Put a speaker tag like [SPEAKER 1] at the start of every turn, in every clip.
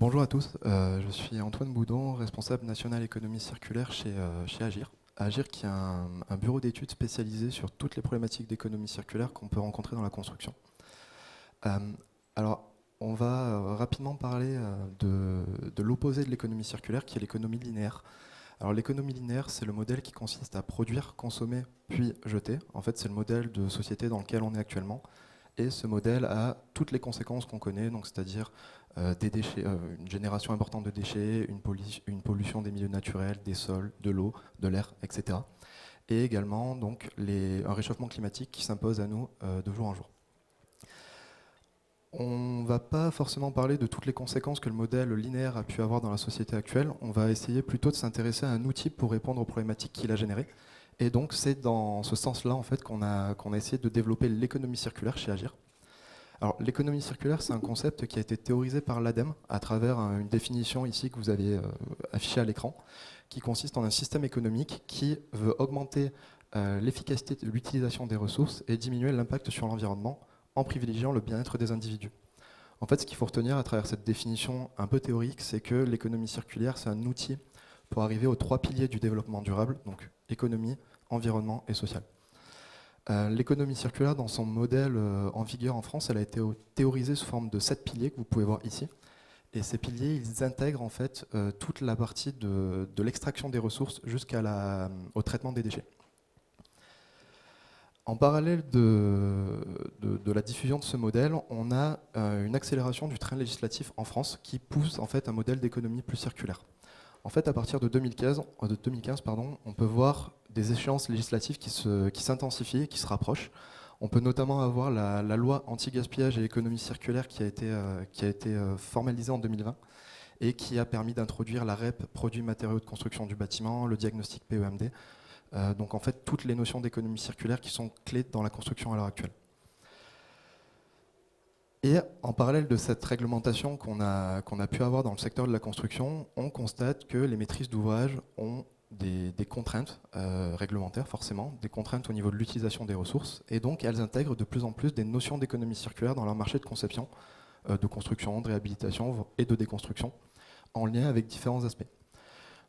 [SPEAKER 1] Bonjour à tous, je suis Antoine Boudon, responsable national économie circulaire chez Agir. Agir qui est un bureau d'études spécialisé sur toutes les problématiques d'économie circulaire qu'on peut rencontrer dans la construction. Euh, alors, on va rapidement parler de l'opposé de l'économie circulaire, qui est l'économie linéaire. Alors l'économie linéaire, c'est le modèle qui consiste à produire, consommer, puis jeter. En fait, c'est le modèle de société dans lequel on est actuellement. Et ce modèle a toutes les conséquences qu'on connaît, donc c'est-à-dire des déchets, une génération importante de déchets, une pollution des milieux naturels, des sols, de l'eau, de l'air, etc. Et également donc, un réchauffement climatique qui s'impose à nous de jour en jour. On ne va pas forcément parler de toutes les conséquences que le modèle linéaire a pu avoir dans la société actuelle. On va essayer plutôt de s'intéresser à un outil pour répondre aux problématiques qu'il a générées. Et donc c'est dans ce sens-là en fait, qu'on a essayé de développer l'économie circulaire chez Agir. Alors l'économie circulaire, c'est un concept qui a été théorisé par l'ADEME à travers une définition ici que vous avez affichée à l'écran, qui consiste en un système économique qui veut augmenter l'efficacité de l'utilisation des ressources et diminuer l'impact sur l'environnement en privilégiant le bien-être des individus. En fait, ce qu'il faut retenir à travers cette définition un peu théorique, c'est que l'économie circulaire, c'est un outil pour arriver aux 3 piliers du développement durable, donc économie, environnement et social. L'économie circulaire, dans son modèle en vigueur en France, elle a été théorisée sous forme de 7 piliers que vous pouvez voir ici. Et ces piliers, ils intègrent en fait toute la partie de l'extraction des ressources jusqu'au traitement des déchets. En parallèle de la diffusion de ce modèle, on a une accélération du train législatif en France qui pousse en fait un modèle d'économie plus circulaire. En fait, à partir de 2015, on peut voir des échéances législatives qui s'intensifient, qui se rapprochent. On peut notamment avoir la loi anti-gaspillage et économie circulaire qui a été formalisée en 2020 et qui a permis d'introduire la REP, produits matériaux de construction du bâtiment, le diagnostic PEMD. Donc en fait, toutes les notions d'économie circulaire qui sont clés dans la construction à l'heure actuelle. Et en parallèle de cette réglementation qu'on a pu avoir dans le secteur de la construction, on constate que les maîtrises d'ouvrage ont des contraintes réglementaires, forcément, des contraintes au niveau de l'utilisation des ressources, et donc elles intègrent de plus en plus des notions d'économie circulaire dans leur marché de conception, de construction, de réhabilitation et de déconstruction, en lien avec différents aspects.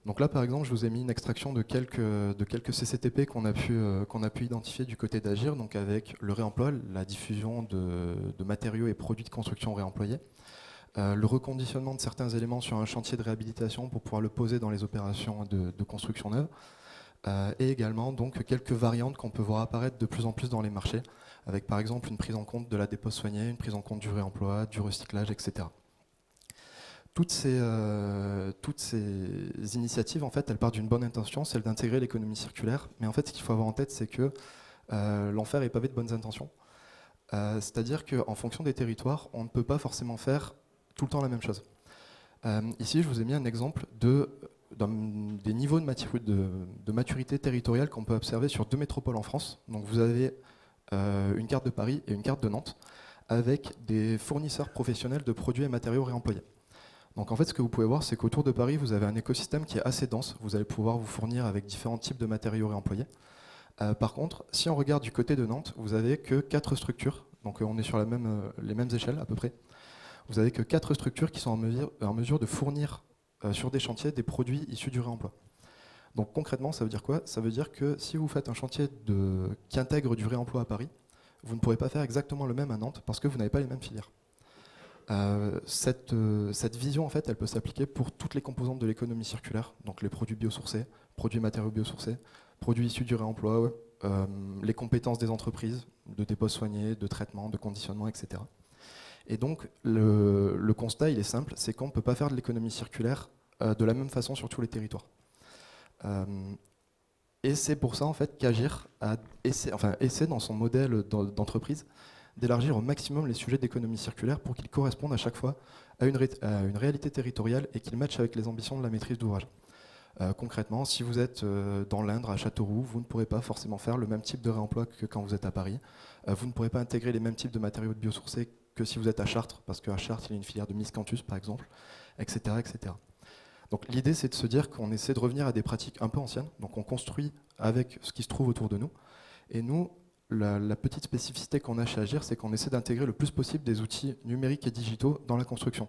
[SPEAKER 1] Donc là, par exemple, je vous ai mis une extraction de quelques CCTP qu'on a pu identifier du côté d'Agir, donc avec le réemploi, la diffusion de matériaux et produits de construction réemployés, le reconditionnement de certains éléments sur un chantier de réhabilitation pour pouvoir le poser dans les opérations de construction neuve, et également donc quelques variantes qu'on peut voir apparaître de plus en plus dans les marchés, avec par exemple une prise en compte de la dépose soignée, une prise en compte du réemploi, du recyclage, etc. Toutes ces initiatives, en fait, elles partent d'une bonne intention, celle d'intégrer l'économie circulaire. Mais en fait, ce qu'il faut avoir en tête, c'est que l'enfer est pavé de bonnes intentions. C'est-à-dire qu'en fonction des territoires, on ne peut pas forcément faire tout le temps la même chose. Ici, je vous ai mis un exemple des niveaux de maturité territoriale qu'on peut observer sur 2 métropoles en France. Donc vous avez une carte de Paris et une carte de Nantes, avec des fournisseurs professionnels de produits et matériaux réemployés. Donc en fait, ce que vous pouvez voir, c'est qu'autour de Paris, vous avez un écosystème qui est assez dense. Vous allez pouvoir vous fournir avec différents types de matériaux réemployés. Par contre, si on regarde du côté de Nantes, vous n'avez que 4 structures. Donc on est sur les mêmes échelles à peu près. Vous n'avez que 4 structures qui sont en mesure de fournir sur des chantiers des produits issus du réemploi. Donc concrètement, ça veut dire quoi? Ça veut dire que si vous faites un chantier qui intègre du réemploi à Paris, vous ne pourrez pas faire exactement le même à Nantes parce que vous n'avez pas les mêmes filières. Cette vision, en fait, elle peut s'appliquer pour toutes les composantes de l'économie circulaire, donc les produits biosourcés, produits matériaux biosourcés, produits issus du réemploi, les compétences des entreprises, de dépôt soigné, de traitement, de conditionnement, etc. Et donc, le constat, il est simple, c'est qu'on ne peut pas faire de l'économie circulaire de la même façon sur tous les territoires. Et c'est pour ça, en fait, qu'Agir essaie dans son modèle d'entreprise d'élargir au maximum les sujets d'économie circulaire pour qu'ils correspondent à chaque fois à une réalité territoriale et qu'ils matchent avec les ambitions de la maîtrise d'ouvrage. Concrètement, si vous êtes dans l'Indre, à Châteauroux, vous ne pourrez pas forcément faire le même type de réemploi que quand vous êtes à Paris. Vous ne pourrez pas intégrer les mêmes types de matériaux biosourcés que si vous êtes à Chartres, parce qu'à Chartres, il y a une filière de miscanthus, par exemple, etc. etc. Donc l'idée, c'est de se dire qu'on essaie de revenir à des pratiques un peu anciennes. Donc on construit avec ce qui se trouve autour de nous. Et nous, la petite spécificité qu'on a chez Agir, c'est qu'on essaie d'intégrer le plus possible des outils numériques et digitaux dans la construction.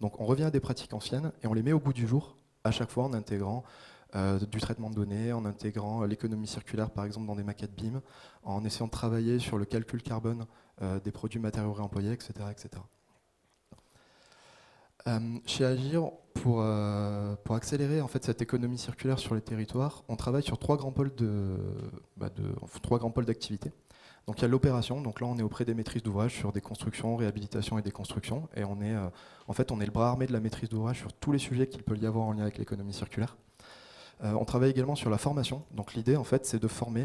[SPEAKER 1] Donc on revient à des pratiques anciennes et on les met au goût du jour, à chaque fois en intégrant du traitement de données, en intégrant l'économie circulaire par exemple dans des maquettes BIM, en essayant de travailler sur le calcul carbone des produits matériaux réemployés, etc. etc. Chez Agir, pour accélérer en fait, cette économie circulaire sur les territoires, on travaille sur trois grands pôles d'activité. Donc il y a l'opération, donc là on est auprès des maîtrises d'ouvrage sur des constructions, réhabilitation et déconstruction, et on est le bras armé de la maîtrise d'ouvrage sur tous les sujets qu'il peut y avoir en lien avec l'économie circulaire. On travaille également sur la formation, donc l'idée en fait c'est de former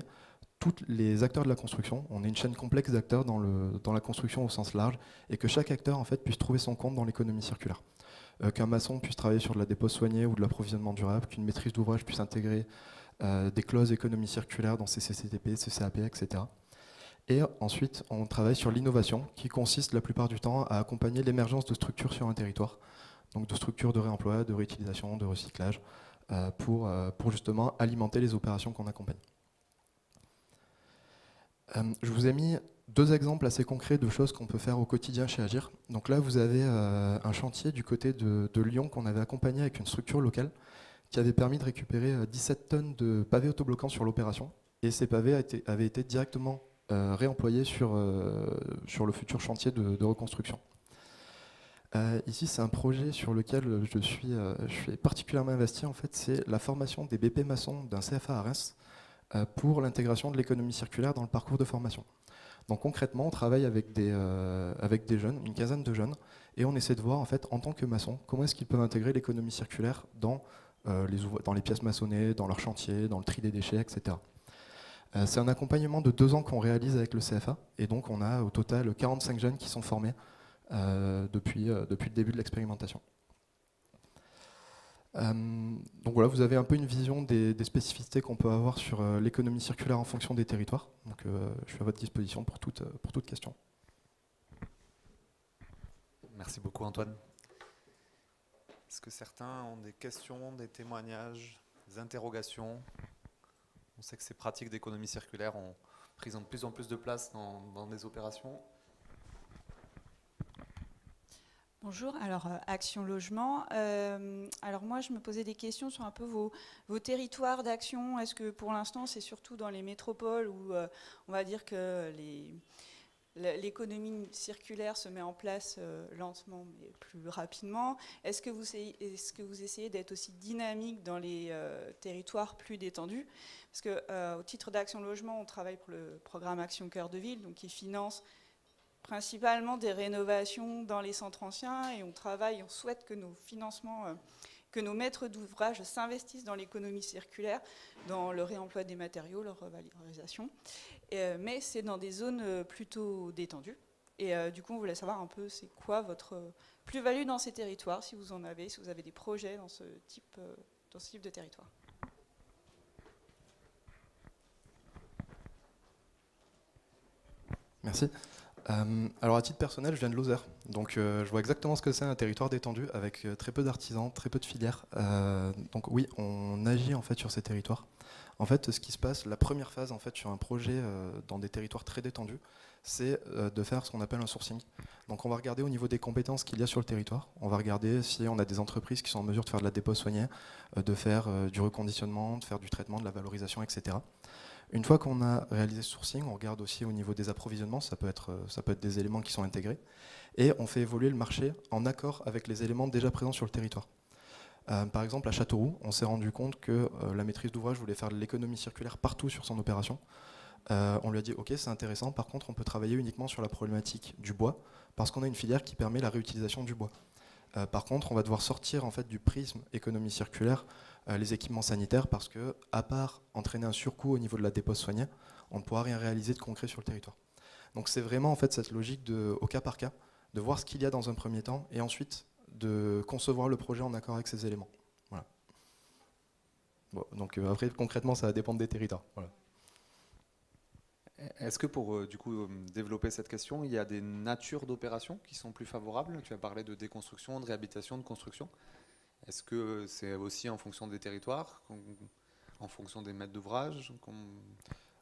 [SPEAKER 1] tous les acteurs de la construction. On est une chaîne complexe d'acteurs dans la construction au sens large, et que chaque acteur en fait puisse trouver son compte dans l'économie circulaire. Qu'un maçon puisse travailler sur de la dépose soignée ou de l'approvisionnement durable, qu'une maîtrise d'ouvrage puisse intégrer des clauses économie circulaire dans ses CCTP, CCAP, etc. Et ensuite, on travaille sur l'innovation, qui consiste la plupart du temps à accompagner l'émergence de structures sur un territoire, donc de structures de réemploi, de réutilisation, de recyclage, pour justement alimenter les opérations qu'on accompagne. Je vous ai mis deux exemples assez concrets de choses qu'on peut faire au quotidien chez Agir. Donc là, vous avez un chantier du côté de Lyon qu'on avait accompagné avec une structure locale qui avait permis de récupérer 17 tonnes de pavés autobloquants sur l'opération. Et ces pavés avaient été directement réemployés sur le futur chantier de reconstruction. Ici, c'est un projet sur lequel je suis particulièrement investi. En fait, c'est la formation des BP maçons d'un CFA à Reims pour l'intégration de l'économie circulaire dans le parcours de formation. Donc concrètement, on travaille avec des jeunes, une quinzaine de jeunes, et on essaie de voir en fait, en tant que maçon, comment est-ce qu'ils peuvent intégrer l'économie circulaire dans les pièces maçonnées, dans leurs chantiers, dans le tri des déchets, etc. C'est un accompagnement de 2 ans qu'on réalise avec le CFA, et donc on a au total 45 jeunes qui sont formés depuis le début de l'expérimentation. Donc voilà, vous avez un peu une vision des spécificités qu'on peut avoir sur l'économie circulaire en fonction des territoires. Donc je suis à votre disposition pour toute question.
[SPEAKER 2] Merci beaucoup Antoine. Est-ce que certains ont des questions, des témoignages, des interrogations? On sait que ces pratiques d'économie circulaire ont pris de plus en plus de place dans des opérations.
[SPEAKER 3] Bonjour, alors Action Logement. Alors moi je me posais des questions sur un peu vos territoires d'action. Est-ce que pour l'instant c'est surtout dans les métropoles où on va dire que l'économie circulaire se met en place lentement mais plus rapidement? Est-ce que vous essayez d'être aussi dynamique dans les territoires plus détendus? Parce que au titre d'Action Logement, on travaille pour le programme Action Cœur de Ville, donc qui finance principalement des rénovations dans les centres anciens, et on souhaite que nos financements, que nos maîtres d'ouvrage s'investissent dans l'économie circulaire, dans le réemploi des matériaux, leur revalorisation. Mais c'est dans des zones plutôt détendues. Et du coup, on voulait savoir un peu c'est quoi votre plus-value dans ces territoires, si vous en avez, si vous avez des projets dans ce type de territoire.
[SPEAKER 1] Merci. Alors à titre personnel, je viens de Lozère, donc je vois exactement ce que c'est un territoire détendu avec très peu d'artisans, très peu de filières. Donc oui, on agit en fait sur ces territoires. En fait, ce qui se passe, la première phase en fait sur un projet dans des territoires très détendus, c'est de faire ce qu'on appelle un sourcing. Donc on va regarder au niveau des compétences qu'il y a sur le territoire. On va regarder si on a des entreprises qui sont en mesure de faire de la dépose soignée, de faire du reconditionnement, de faire du traitement, de la valorisation, etc. Une fois qu'on a réalisé ce sourcing, on regarde aussi au niveau des approvisionnements, ça peut être des éléments qui sont intégrés, et on fait évoluer le marché en accord avec les éléments déjà présents sur le territoire. Par exemple, à Châteauroux, on s'est rendu compte que la maîtrise d'ouvrage voulait faire de l'économie circulaire partout sur son opération. On lui a dit ok, c'est intéressant, par contre on peut travailler uniquement sur la problématique du bois, parce qu'on a une filière qui permet la réutilisation du bois. Par contre, on va devoir sortir en fait, du prisme économie circulaire les équipements sanitaires, parce que, à part entraîner un surcoût au niveau de la dépose soignée, on ne pourra rien réaliser de concret sur le territoire. Donc c'est vraiment en fait, cette logique au cas par cas, de voir ce qu'il y a dans un premier temps, et ensuite de concevoir le projet en accord avec ces éléments. Voilà. Bon, donc après, concrètement, ça va dépendre des territoires. Voilà.
[SPEAKER 2] Est-ce que pour du coup développer cette question, il y a des natures d'opérations qui sont plus favorables? Tu as parlé de déconstruction, de réhabilitation, de construction. Est-ce que c'est aussi en fonction des territoires, en fonction des maîtres d'ouvrage?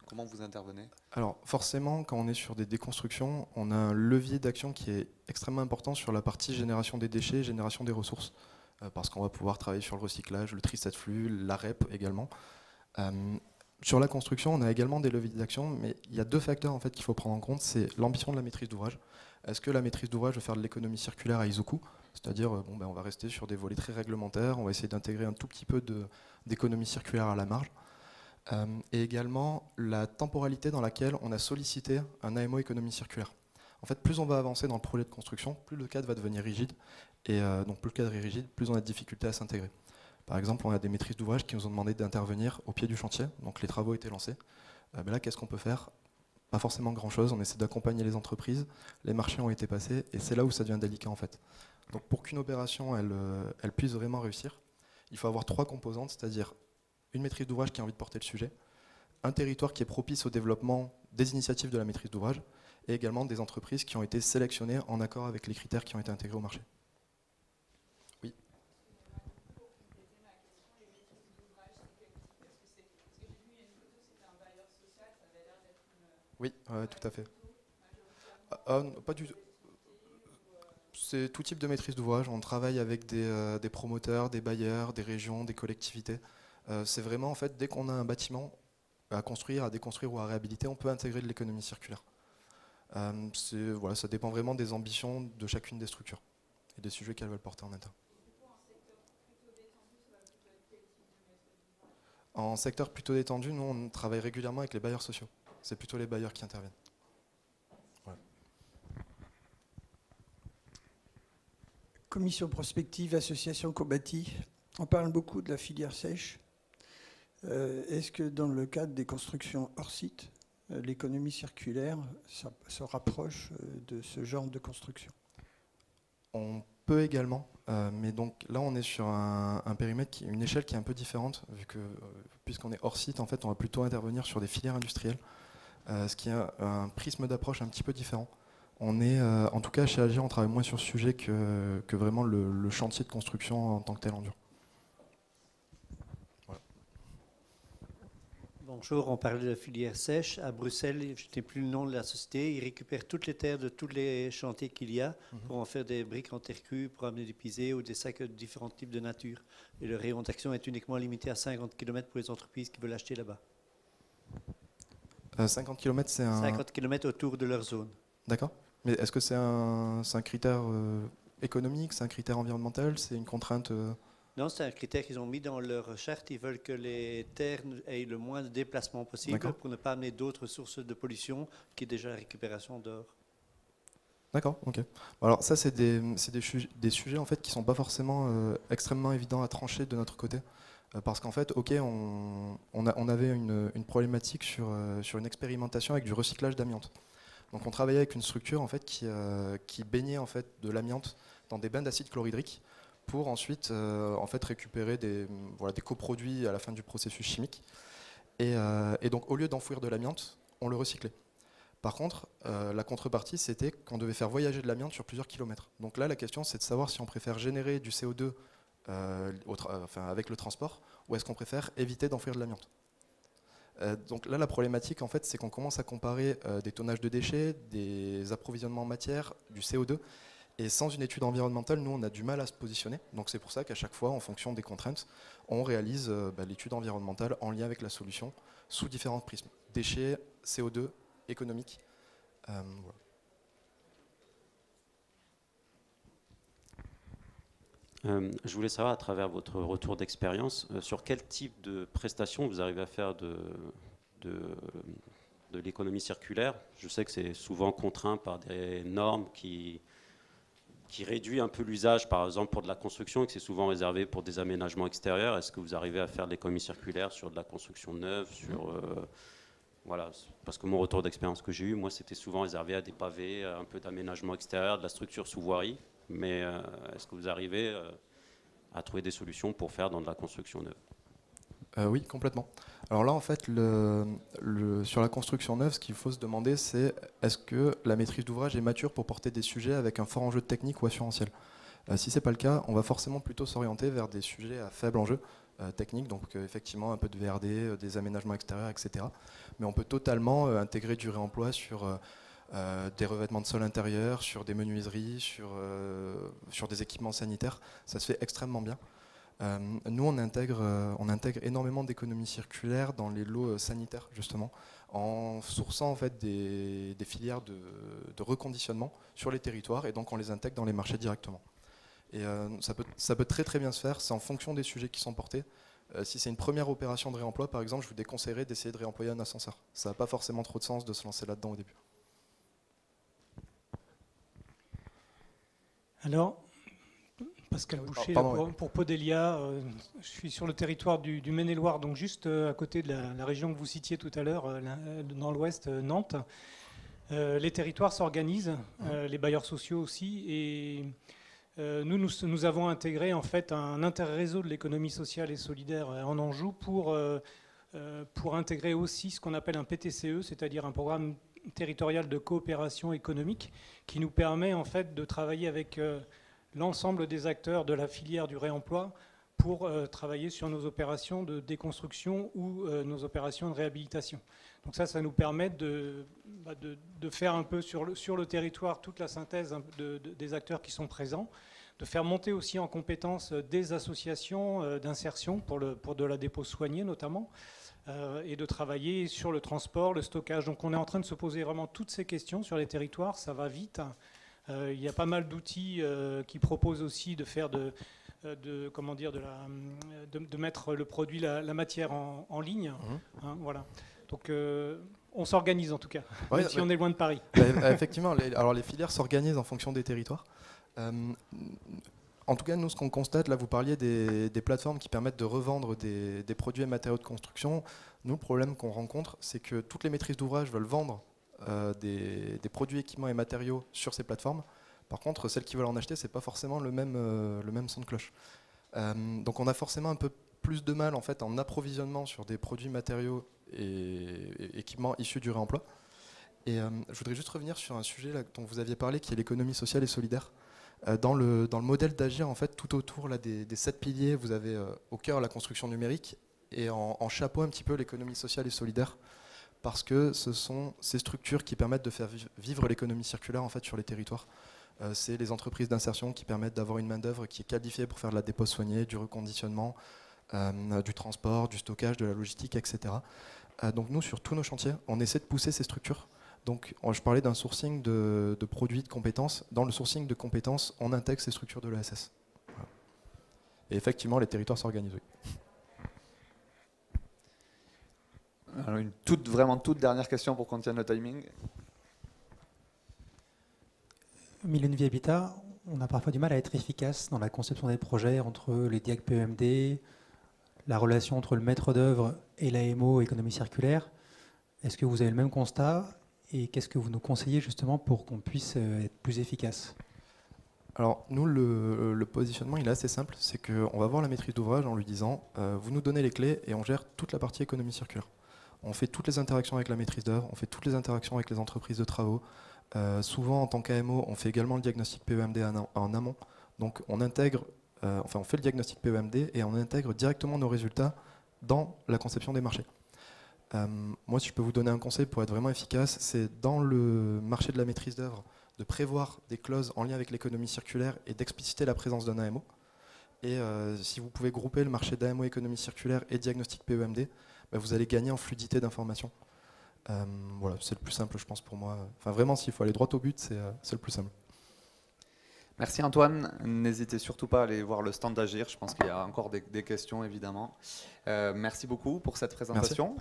[SPEAKER 2] Comment vous intervenez?
[SPEAKER 1] Alors forcément, quand on est sur des déconstructions, on a un levier d'action qui est extrêmement important sur la partie génération des déchets, génération des ressources, parce qu'on va pouvoir travailler sur le recyclage, le tri de flux, la REP également. Sur la construction, on a également des leviers d'action, mais il y a deux facteurs en fait, qu'il faut prendre en compte, c'est l'ambition de la maîtrise d'ouvrage. Est-ce que la maîtrise d'ouvrage veut faire de l'économie circulaire à Izuku? C'est-à-dire, on va rester sur des volets très réglementaires, on va essayer d'intégrer un tout petit peu d'économie circulaire à la marge. Et également la temporalité dans laquelle on a sollicité un AMO économie circulaire. En fait, plus on va avancer dans le projet de construction, plus le cadre va devenir rigide, et donc plus le cadre est rigide, plus on a de difficultés à s'intégrer. Par exemple, on a des maîtrises d'ouvrage qui nous ont demandé d'intervenir au pied du chantier, donc les travaux étaient lancés. Mais là, qu'est-ce qu'on peut faire? Pas forcément grand-chose, on essaie d'accompagner les entreprises, les marchés ont été passés, et c'est là où ça devient délicat en fait. Donc pour qu'une opération elle puisse vraiment réussir, il faut avoir trois composantes, c'est-à-dire une maîtrise d'ouvrage qui a envie de porter le sujet, un territoire qui est propice au développement des initiatives de la maîtrise d'ouvrage, et également des entreprises qui ont été sélectionnées en accord avec les critères qui ont été intégrés au marché. Oui. Oui, tout à fait. Pas du tout. C'est tout type de maîtrise d'ouvrage. On travaille avec des promoteurs, des bailleurs, des régions, des collectivités. C'est vraiment, en fait, dès qu'on a un bâtiment à construire, à déconstruire ou à réhabiliter, on peut intégrer de l'économie circulaire. Voilà, ça dépend vraiment des ambitions de chacune des structures et des sujets qu'elles veulent porter en interne. En secteur plutôt détendu, nous, on travaille régulièrement avec les bailleurs sociaux. C'est plutôt les bailleurs qui interviennent. Voilà.
[SPEAKER 4] Commission prospective, association Cobati, on parle beaucoup de la filière sèche. Est-ce que dans le cadre des constructions hors site, l'économie circulaire se rapproche de ce genre de construction?
[SPEAKER 1] On peut également, mais donc là on est sur un périmètre, une échelle qui est un peu différente, puisqu'on est hors site, en fait on va plutôt intervenir sur des filières industrielles, ce qui est un prisme d'approche un petit peu différent. On est, en tout cas chez Agir, on travaille moins sur ce sujet que vraiment le chantier de construction en tant que tel en dur. Voilà.
[SPEAKER 5] Bonjour, on parlait de la filière sèche. À Bruxelles, je n'ai plus le nom de la société, ils récupèrent toutes les terres de tous les chantiers qu'il y a pour en faire des briques en terre crue, pour amener du pisé ou des sacs de différents types de nature. Et le rayon d'action est uniquement limité à 50 km pour les entreprises qui veulent acheter là-bas.
[SPEAKER 1] 50 km, c'est un...
[SPEAKER 5] 50 km autour de leur zone.
[SPEAKER 1] D'accord. Mais est-ce que c'est un critère économique, c'est un critère environnemental, c'est une contrainte
[SPEAKER 5] Non, c'est un critère qu'ils ont mis dans leur charte. Ils veulent que les terres aient le moins de déplacement possible pour ne pas amener d'autres sources de pollution qui est déjà la récupération dehors. D'accord, ok.
[SPEAKER 1] Alors ça, c'est des sujets en fait, qui ne sont pas forcément extrêmement évidents à trancher de notre côté. Parce qu'en fait, ok, on avait une problématique sur une expérimentation avec du recyclage d'amiante. Donc on travaillait avec une structure en fait, qui baignait en fait, de l'amiante dans des bains d'acide chlorhydrique pour ensuite en fait, récupérer des coproduits à la fin du processus chimique. Et donc au lieu d'enfouir de l'amiante, on le recyclait. Par contre, la contrepartie, c'était qu'on devait faire voyager de l'amiante sur plusieurs kilomètres. Donc là, la question, c'est de savoir si on préfère générer du CO2 avec le transport, ou est-ce qu'on préfère éviter d'enfouir de l'amiante. Donc là, la problématique, en fait, c'est qu'on commence à comparer des tonnages de déchets, des approvisionnements en matière, du CO2, et sans une étude environnementale, nous, on a du mal à se positionner. Donc c'est pour ça qu'à chaque fois, en fonction des contraintes, on réalise l'étude environnementale en lien avec la solution, sous différents prismes. Déchets, CO2, économique. Voilà.
[SPEAKER 6] Je voulais savoir, à travers votre retour d'expérience, sur quel type de prestations vous arrivez à faire de l'économie circulaire. Je sais que c'est souvent contraint par des normes qui réduit un peu l'usage, par exemple pour de la construction, et que c'est souvent réservé pour des aménagements extérieurs. Est-ce que vous arrivez à faire de l'économie circulaire sur de la construction neuve, voilà, parce que mon retour d'expérience que j'ai eu, moi, c'était souvent réservé à des pavés, un peu d'aménagement extérieur, de la structure sous voirie. Mais est-ce que vous arrivez à trouver des solutions pour faire dans de la construction neuve?
[SPEAKER 1] Oui, complètement. Alors là, en fait, sur la construction neuve, ce qu'il faut se demander, c'est est-ce que la maîtrise d'ouvrage est mature pour porter des sujets avec un fort enjeu technique ou assurantiel. Si ce n'est pas le cas, on va forcément plutôt s'orienter vers des sujets à faible enjeu, techniques, donc effectivement un peu de VRD, des aménagements extérieurs, etc. Mais on peut totalement intégrer du réemploi sur des revêtements de sol intérieur, sur des menuiseries, sur des équipements sanitaires. Ça se fait extrêmement bien. Nous, on intègre énormément d'économie circulaire dans les lots sanitaires, justement, en sourçant en fait, des filières de reconditionnement sur les territoires, et donc on les intègre dans les marchés directement. Et ça peut très très bien se faire, c'est en fonction des sujets qui sont portés. Si c'est une première opération de réemploi, par exemple, je vous déconseillerais d'essayer de réemployer un ascenseur. Ça n'a pas forcément trop de sens de se lancer là-dedans au début.
[SPEAKER 7] Alors, Pascal Boucher, pour Podelia, je suis sur le territoire du Maine-et-Loire, donc juste à côté de la région que vous citiez tout à l'heure, dans l'ouest, Nantes. Les territoires s'organisent, les bailleurs sociaux aussi, et nous avons intégré en fait un interréseau de l'économie sociale et solidaire en Anjou pour intégrer aussi ce qu'on appelle un PTCE, c'est-à-dire un programme territorial de coopération économique qui nous permet en fait de travailler avec l'ensemble des acteurs de la filière du réemploi pour travailler sur nos opérations de déconstruction ou nos opérations de réhabilitation. Donc ça nous permet de faire un peu sur le territoire toute la synthèse des acteurs qui sont présents, de faire monter aussi en compétences des associations d'insertion pour de la dépose soignée notamment, et de travailler sur le transport, le stockage. Donc on est en train de se poser vraiment toutes ces questions sur les territoires, ça va vite. Il y a pas mal d'outils qui proposent aussi de faire de mettre le produit, la matière en ligne. Hein, voilà. Donc on s'organise en tout cas, même si on est loin de Paris.
[SPEAKER 1] Effectivement, alors les filières s'organisent en fonction des territoires. En tout cas, nous, ce qu'on constate, là, vous parliez des plateformes qui permettent de revendre des produits et matériaux de construction. Nous, le problème qu'on rencontre, c'est que toutes les maîtrises d'ouvrage veulent vendre des produits, équipements et matériaux sur ces plateformes. Par contre, celles qui veulent en acheter, c'est pas forcément le même son de cloche. Donc on a forcément un peu plus de mal en fait en approvisionnement sur des produits, matériaux et équipements issus du réemploi. Et je voudrais juste revenir sur un sujet là, dont vous aviez parlé, qui est l'économie sociale et solidaire. Dans le modèle d'agir, en fait, tout autour là, des 7 piliers, vous avez au cœur la construction numérique et en chapeau un petit peu l'économie sociale et solidaire, parce que ce sont ces structures qui permettent de faire vivre l'économie circulaire en fait, sur les territoires. C'est les entreprises d'insertion qui permettent d'avoir une main-d'œuvre qui est qualifiée pour faire de la dépose soignée, du reconditionnement, du transport, du stockage, de la logistique, etc. Donc nous, sur tous nos chantiers, on essaie de pousser ces structures. Donc je parlais d'un sourcing de produits, de compétences. Dans le sourcing de compétences, on intègre ces structures de l'ESS. Voilà. Et effectivement, les territoires s'organisent, oui.
[SPEAKER 2] Alors une vraiment toute dernière question pour qu'on tienne le timing.
[SPEAKER 8] Milieu de vie habitat, on a parfois du mal à être efficace dans la conception des projets entre les DIAC PEMD, la relation entre le maître d'œuvre et l'AMO, économie circulaire. Est-ce que vous avez le même constat et qu'est-ce que vous nous conseillez justement pour qu'on puisse être plus efficace ?
[SPEAKER 1] Alors nous, le positionnement il est assez simple, c'est qu'on va voir la maîtrise d'ouvrage en lui disant vous nous donnez les clés et on gère toute la partie économie circulaire. On fait toutes les interactions avec la maîtrise d'œuvre, on fait toutes les interactions avec les entreprises de travaux. Souvent en tant qu'AMO, on fait également le diagnostic PEMD en amont. Donc on intègre, on fait le diagnostic PEMD et on intègre directement nos résultats dans la conception des marchés. Moi, si je peux vous donner un conseil pour être vraiment efficace, c'est dans le marché de la maîtrise d'œuvre de prévoir des clauses en lien avec l'économie circulaire et d'expliciter la présence d'un AMO. Et si vous pouvez grouper le marché d'AMO économie circulaire et diagnostic PEMD, vous allez gagner en fluidité d'information. Voilà, c'est le plus simple, je pense, pour moi. Enfin, vraiment, s'il faut aller droit au but, c'est le plus simple.
[SPEAKER 2] Merci Antoine. N'hésitez surtout pas à aller voir le stand d'Agir. Je pense qu'il y a encore des questions, évidemment. Merci beaucoup pour cette présentation.